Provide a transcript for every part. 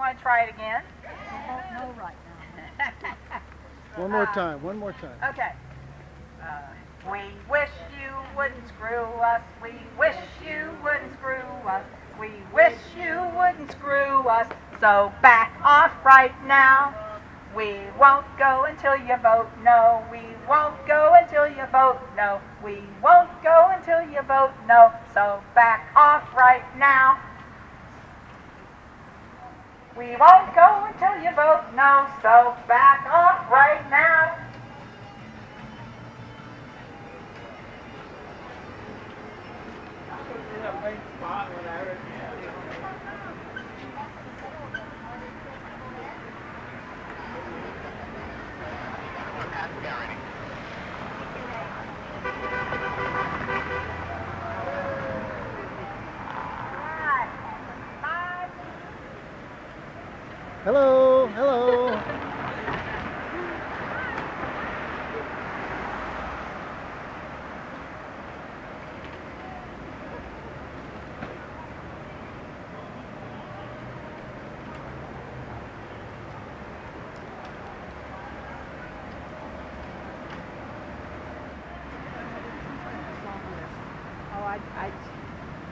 want to try it again? No, right now. One more time, one more time. Okay. We wish you wouldn't screw us. We wish you wouldn't screw us. We wish you wouldn't screw us. So back off right now. We won't go until you vote no. We won't go until you vote no. We won't go until you vote no. So back off right now. We won't go until you vote no. So back off right now. Hello, hello.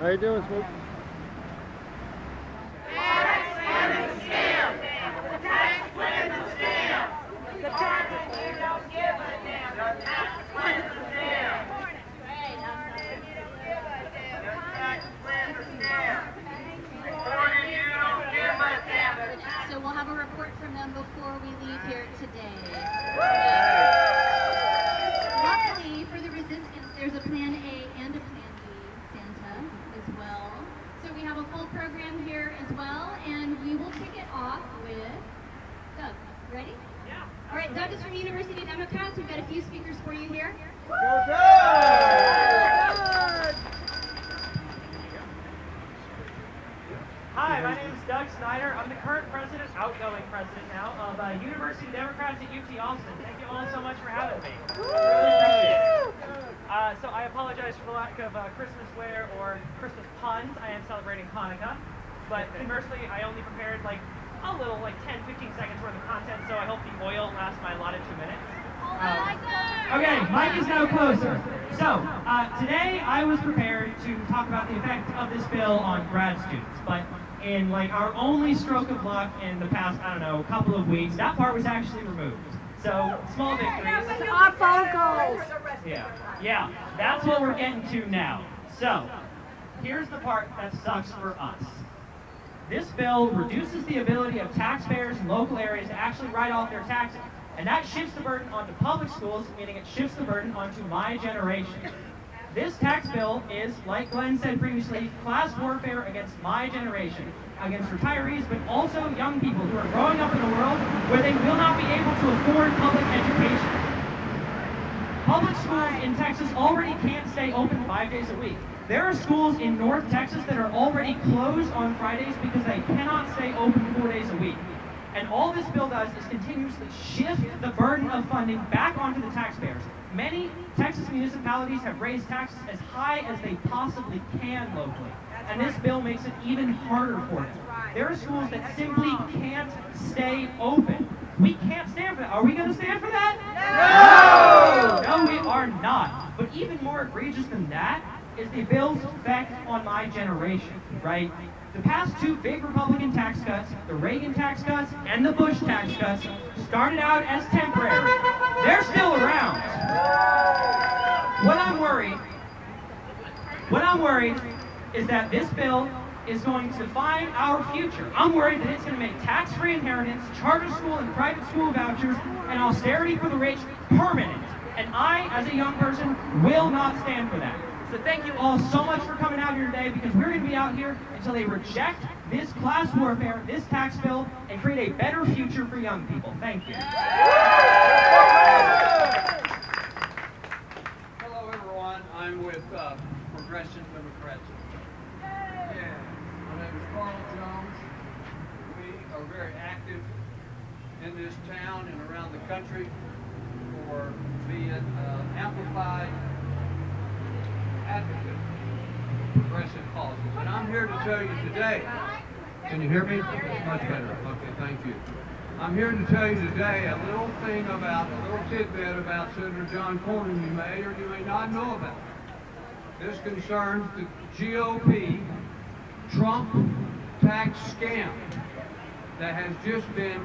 How you doing, Smoke? So we'll have a report from them before we leave here today. Luckily for the resistance, there's a Plan A and a Plan B Santa as well. So we have a full program here as well, and we will kick it off with Doug. Ready? Yeah. All right, Doug is from University Democrats. We've got a few speakers for you here. Go Doug! Hi, my name is Doug Snyder. I'm the current president, outgoing president now, of University Democrats at UT Austin. Thank you all so much for having me. Really appreciate it. So I apologize for the lack of Christmas wear or Christmas puns. I am celebrating Hanukkah. But conversely, I only prepared like a little, like 10-15 seconds worth of content, so I hope the oil lasts my allotted 2 minutes. Okay, mic is now closer. So, today I was prepared to talk about the effect of this bill on grad students, but in like our only stroke of luck in the past, I don't know, couple of weeks, that part was actually removed. So, small victories. Our phone calls. Yeah, that's what we're getting to now. So, here's the part that sucks for us. This bill reduces the ability of taxpayers in local areas to actually write off their taxes. And that shifts the burden onto public schools, meaning it shifts the burden onto my generation. This tax bill is, like Glenn said previously, class warfare against my generation, against retirees, but also young people who are growing up in a world where they will not be able to afford public education. Public schools in Texas already can't stay open 5 days a week. There are schools in North Texas that are already closed on Fridays because they cannot stay open 4 days a week. And all this bill does is continuously shift the burden of funding back onto the taxpayers. Many Texas municipalities have raised taxes as high as they possibly can locally. And this bill makes it even harder for them. There are schools that simply can't stay open. We can't stand for that. Are we going to stand for that? No! No, we are not. But even more egregious than that is the bill's effect on my generation, right? The past two big Republican tax cuts, the Reagan tax cuts and the Bush tax cuts, started out as temporary. They're still around. What I'm worried is that this bill is going to define our future. I'm worried that it's going to make tax-free inheritance, charter school and private school vouchers, and austerity for the rich permanent. And I, as a young person, will not stand for that. So thank you all so much for coming out here today, because we're going to be out here until they reject this class warfare, this tax bill, and create a better future for young people. Thank you. Hello, everyone. I'm with Progressive Democrats. Yeah. My name is Carl Jones. We are very active in this town and around the country for being amplified advocate of progressive policies. And I'm here to tell you today Can you hear me? Much better. Okay, thank you. I'm here to tell you today a little tidbit about Senator John Cornyn you may or you may not know about. This concerns the GOP Trump tax scam that has just been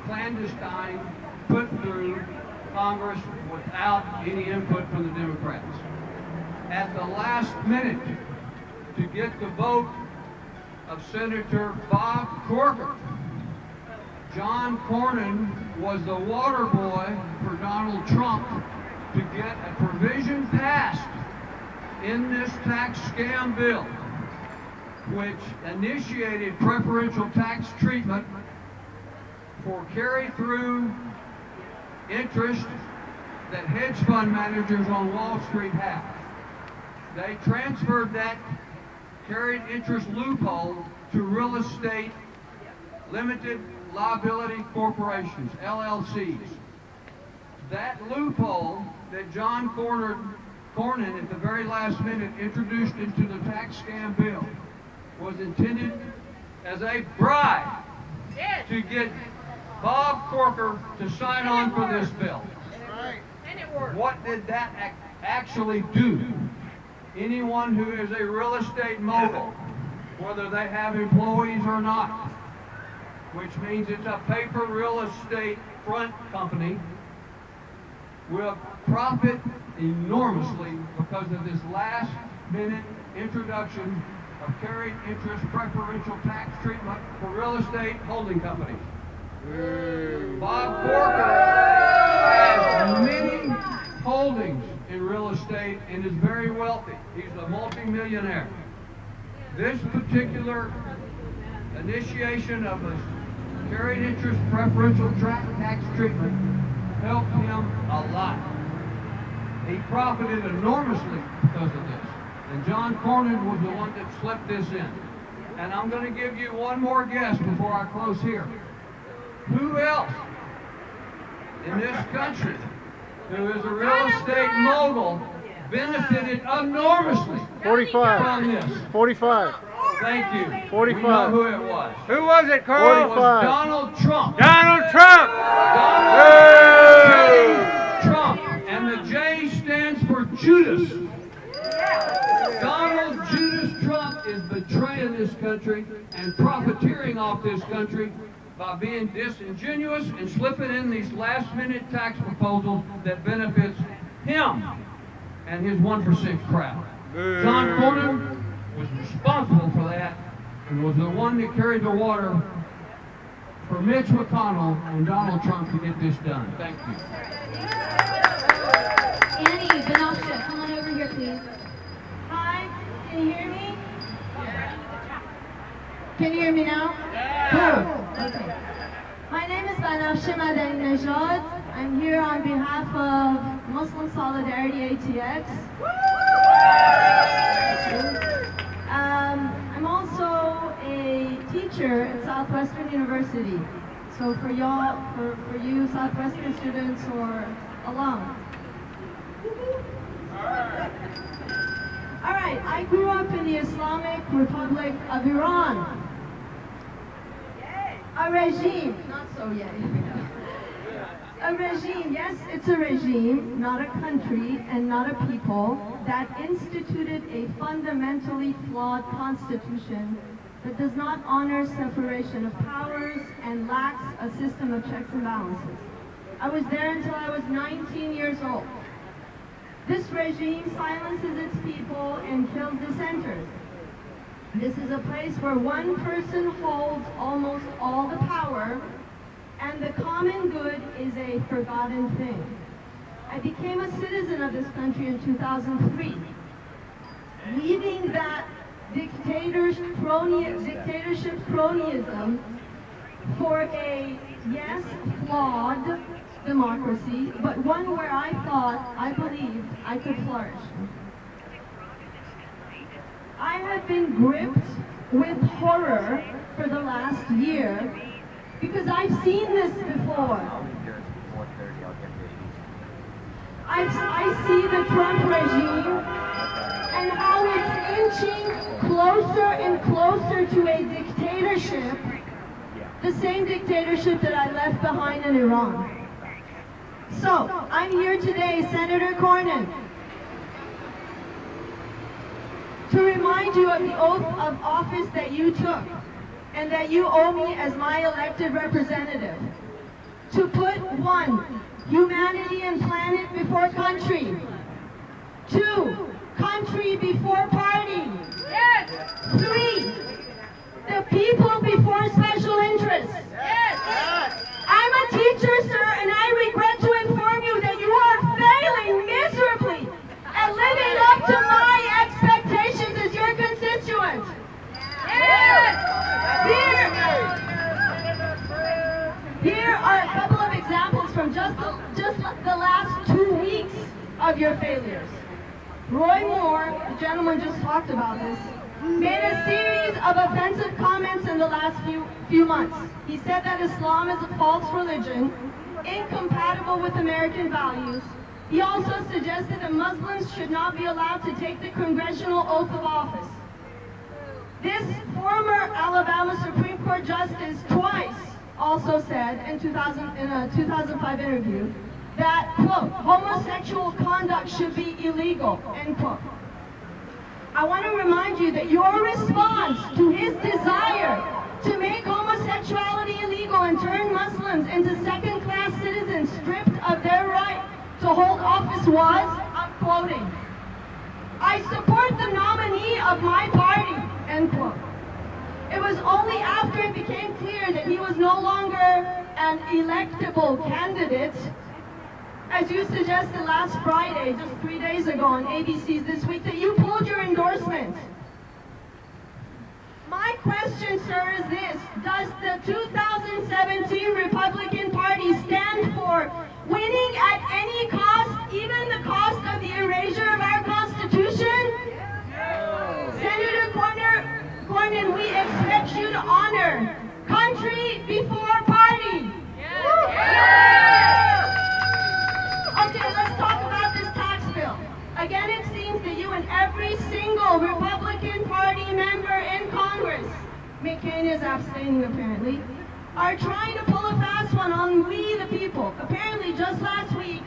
clandestine put through Congress without any input from the Democrats. At the last minute, to get the vote of Senator Bob Corker, John Cornyn was the water boy for Donald Trump to get a provision passed in this tax scam bill, which initiated preferential tax treatment for carry-through interest that hedge fund managers on Wall Street have. They transferred that carried interest loophole to real estate limited liability corporations, LLCs. That loophole that John Cornyn at the very last minute introduced into the tax scam bill was intended as a bribe to get Bob Corker to sign on for this bill. What did that actually do? Anyone who is a real estate mogul, whether they have employees or not, which means it's a paper real estate front company, will profit enormously because of this last minute introduction of carried interest preferential tax treatment for real estate holding companies. Bob Corker has many holdings in real estate and is very wealthy. He's a multi-millionaire. This particular initiation of a carried interest preferential tax treatment helped him a lot. He profited enormously because of this. And John Cornyn was the one that slipped this in. And I'm going to give you one more guess before I close here. Who else in this country who is a real estate mogul benefited enormously 45. from this? 45. Thank you. 45. We know who it was. Who was it, Carl? It was Donald Trump. Donald Trump! Donald J. Trump. And the J stands for Judas. Donald Judas Trump is betraying this country and profiteering off this country by being disingenuous and slipping in these last-minute tax proposals that benefits him and his 1% crowd. John Cornyn was responsible for that and was the one that carried the water for Mitch McConnell and Donald Trump to get this done. Thank you. Annie, Vanasha, come on over here, please. Hi, can you hear me? Can you hear me now? Cool. Okay. My name is Vanasha Madani-Nejad. I'm here on behalf of Muslim Solidarity ATX. I'm also a teacher at Southwestern University. So for y'all, for you Southwestern students or alum. All right, I grew up in the Islamic Republic of Iran. A regime, not so yet. A regime, yes, it's a regime, not a country and not a people, that instituted a fundamentally flawed constitution that does not honor separation of powers and lacks a system of checks and balances. I was there until I was 19 years old. This regime silences its people and kills dissenters. This is a place where one person holds almost all the power, and the common good is a forgotten thing. I became a citizen of this country in 2003, leaving that dictatorship cronyism for a, yes, flawed democracy, but one where I believed I could flourish. I have been gripped with horror for the last year because I've seen this before. I see the Trump regime and how its inching closer and closer to a dictatorship, the same dictatorship that I left behind in Iran. So, I'm here today, Senator Cornyn, to remind you of the oath of office that you took and that you owe me as my elected representative. To put 1, humanity and planet before country. 2, country before party. 3, the people before special interests. I'm a teacher, sir, and I regret to inform you that you are failing miserably at living up to my expectations as your constituent. Here are a couple of examples from just the last 2 weeks of your failures. Roy Moore, the gentleman just talked about this, made a series of offensive comments in the last few months. He said that Islam is a false religion, incompatible with American values. He also suggested that Muslims should not be allowed to take the congressional oath of office. This former Alabama Supreme Court justice twice also said in a 2005 interview that, quote, homosexual conduct should be illegal, end quote. I want to remind you that your response to his desire to make homosexuality illegal and turn Muslims into second-class citizens stripped of their right to hold office was, I'm quoting, I support the nominee of my party, end quote. It was only after it became clear that he was no longer an electable candidate, as you suggested last Friday, just 3 days ago on ABC's This Week, that you pulled your endorsement. My question, sir, is this. Does the 2017 Republican Party stand for winning at any cost, even the cost of the erasure of our Constitution? No. Senator Cornyn, we expect you to honor country before party. Okay, let's talk about this tax bill. Again, it seems that you and every single Republican Party member in Congress, McCain is abstaining apparently, are trying to pull a fast one on we the people. Apparently, just last week,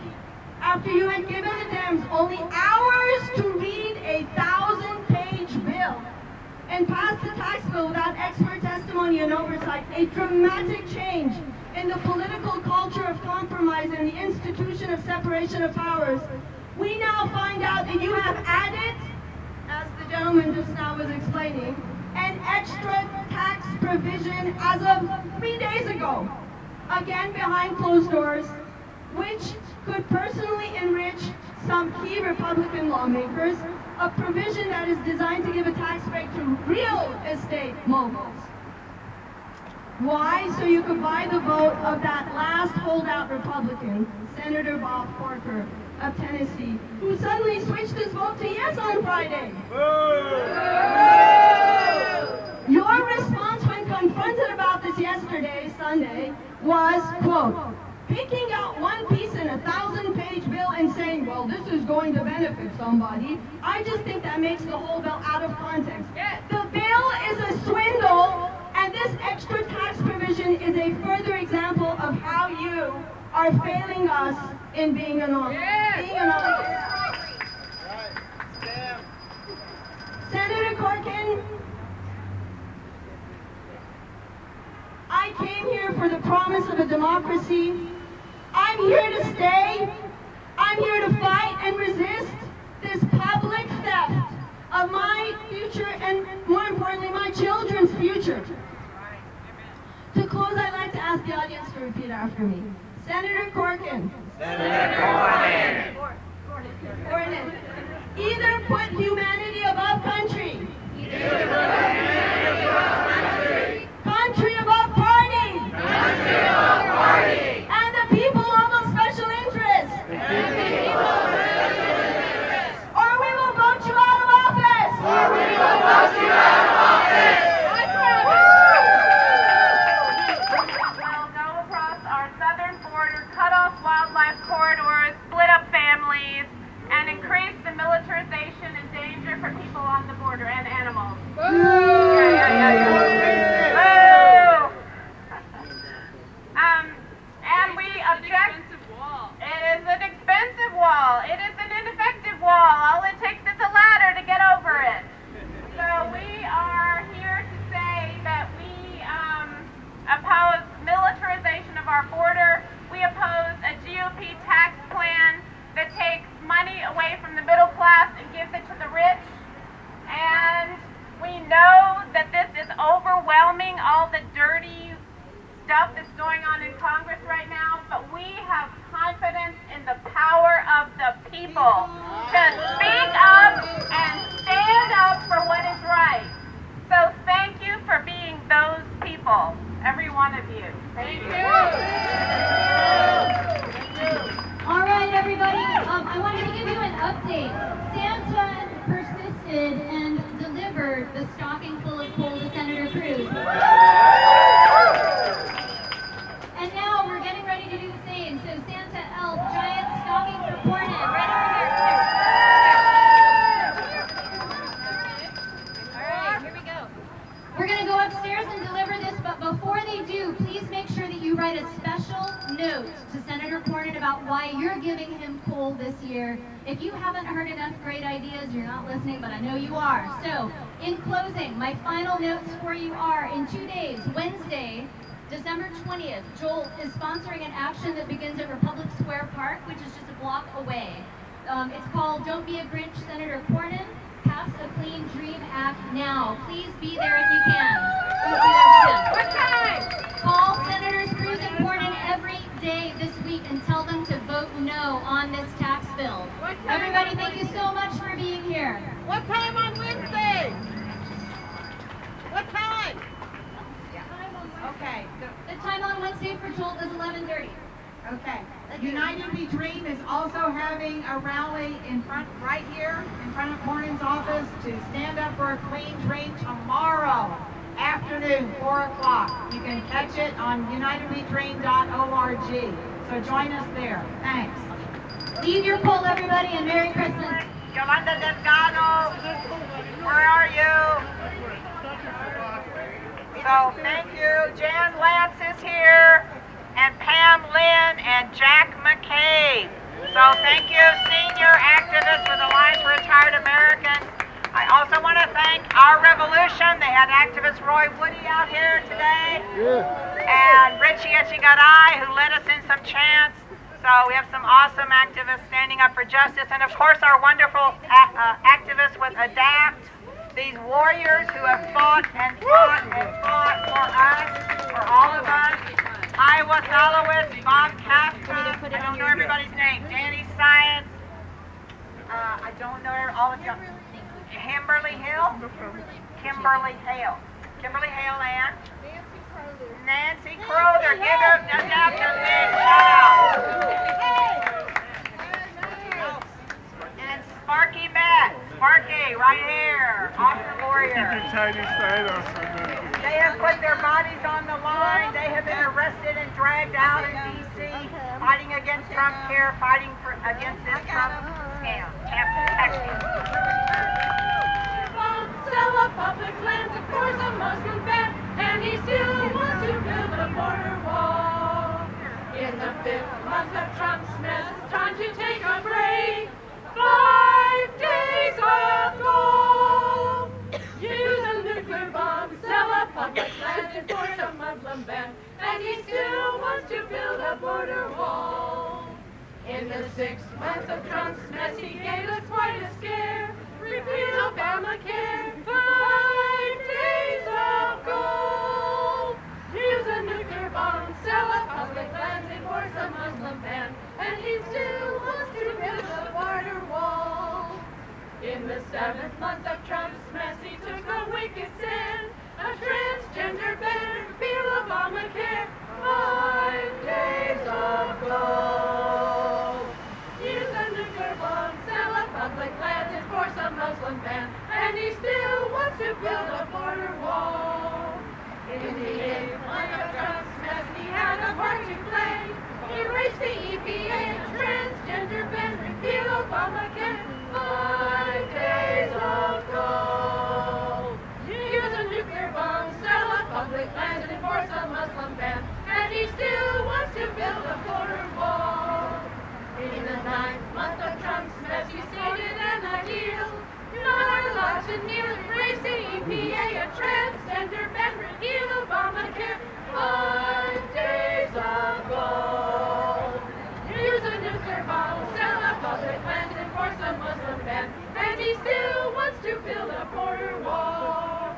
after you had given the Dems only hours to read a 1,000-page bill and pass the tax bill without expert testimony and oversight, a dramatic change in the political culture of compromise and the institution of separation of powers, we now find out that you have added, as the gentleman just now was explaining, an extra tax provision as of 3 days ago, again behind closed doors, which could personally enrich some key Republican lawmakers, a provision that is designed to give a tax break to real estate moguls. Why? So you could buy the vote of that last holdout Republican, Senator Bob Corker of Tennessee, who suddenly switched his vote to yes on Friday. Your response when confronted about this yesterday, Sunday, was, quote, picking out one piece in a 1,000-page bill and saying, well, this is going to benefit somebody. I just think that makes the whole bill out of context. The bill is a swindle, and this extra tax provision is a further example of how you are failing us in being an honest. Senator Cornyn, I came here for the promise of a democracy. I'm here to stay. I'm here to fight and resist this public theft of my future and, more importantly, my children's future. To close, I'd like to ask the audience to repeat after me. Senator Cornyn. Senator Cornyn. Cornyn. Either put humanity above country. Either put humanity above country. Country above party. Country above party. And the people above special interests. And the people above special interests. Or we will vote you out of office. Or we will vote you out of office. Will go across our southern border, cut off wildlife corridors, split up families, and increase the militarization and danger for people on the border. And deliver the stocking full of coal to Senator Cruz. And now we're getting ready to do the same. So Santa Elf, giant stocking for Cornyn, right over here. All right, here we go. We're going to go upstairs and deliver this, but before they do, please make sure that you write a special note to Senator Cornyn about why you're giving him coal this year. If you haven't heard enough great ideas, you're not listening, but I know you are. So, in closing, my final notes for you are, in 2 days, Wednesday, December 20th, Jolt is sponsoring an action that begins at Republic Square Park, which is just a block away. It's called Don't Be a Grinch, Senator Cornyn. Pass a Clean Dream Act now. Please be there if you can. Please be there if you can. What time? Call Senators Cruz and Cornyn every day this week and tell them to vote no on this tax bill. Everybody, thank you so much for being here. What time on Wednesday? What time? Okay. The time on Wednesday for Jolt is 11:30. Okay. United We Dream is also having a rally in front, right here, in front of Cornyn's office to stand up for a clean dream tomorrow afternoon, 4 o'clock. You can catch it on unitedwedream.org. So join us there. Thanks. Leave your poll, everybody, and Merry Christmas. Yolanda Delgado, where are you? So thank you. Jan Lance is here, and Pam Lynn, and Jack McCabe. So thank you, senior activists for the Alliance for Retired Americans. I also want to thank Our Revolution. They had activist Roy Woody out here today. And Richie Echigaray, who led us in some chants. So we have some awesome activists standing up for justice. And of course our wonderful activists with ADAPT. These warriors who have fought and fought and fought for us, for all of us. Iowa Solowitz, Bob Kafka, I don't know everybody's name. Danny Science, I don't know all of you. Kimberly Hill? Kimberly Hale. Kimberly Hale and? Nancy Crowther. Give her a big shout out. And Sparky Metz. Sparky, right here. Awesome warrior. They have put their bodies on the line. They have been arrested and dragged out in D.C. fighting against Trump care, fighting against this Trump scam. Tax scam. Sell up public lands, of course a Muslim ban, and he still wants to build a border wall. In the 5th month of Trump's mess, it's time to take a break. 5 days of gold. Use a nuclear bomb, sell up public lands, enforce a Muslim ban, and he still wants to build a border wall. In the 6th month of Trump's mess, he gave us quite a scare. Repeal Obamacare, 5 days of gold. Use a nuclear bomb, sell up public lands, enforce a Muslim ban, and he still wants to build a border wall. In the 7th month of Trump's mess, he took a wicked sin, a transgender ban, repeal Obamacare, 5 days of gold. Use a nuclear bomb, sell up public lands, enforce a Muslim ban, and he still wants to build a border wall. In the 8th month of Trump's mess, he had a part to play. Erase the EPA, transgender ban, repeal Obamacare, 5 days of gold. Use a nuclear bomb, sell up public lands, enforce a Muslim ban, and he still wants to build a border wall. In the 9th month of Trump's mess, he stated an ideal. You're not allowed to kneel, erase the EPA, a transgender ban, repeal Obamacare, 5 days of gold. Use a nuclear bomb, sell up public lands, enforce a Muslim ban, and he still wants to build a border wall.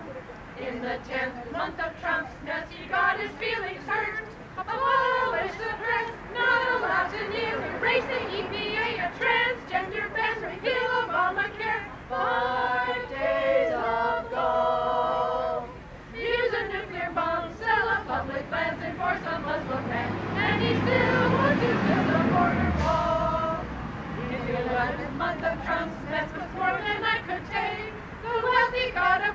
In the 10th month of Trump's mess, he got his feelings hurt. Abolish the press, not allowed to kneel, erase the EPA, a transgender ban, repeal Obamacare, 5 days of gold. Use a nuclear bomb, sell up public lands, enforce a Muslim ban, and he still wants to build a border wall. In the 11th month of Trump's mess was more than I could take. The wealthy got a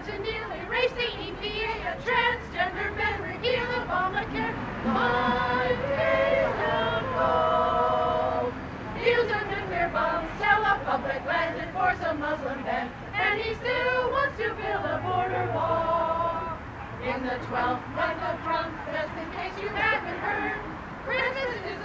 to kneel, erase the EPA, a transgender men, repeal Obamacare. 5 days ago, use a nuclear bomb, sell off public lands, enforce a Muslim ban, and he still wants to build a border wall. In the 12th month of Trump, just in case you haven't heard, Christmas is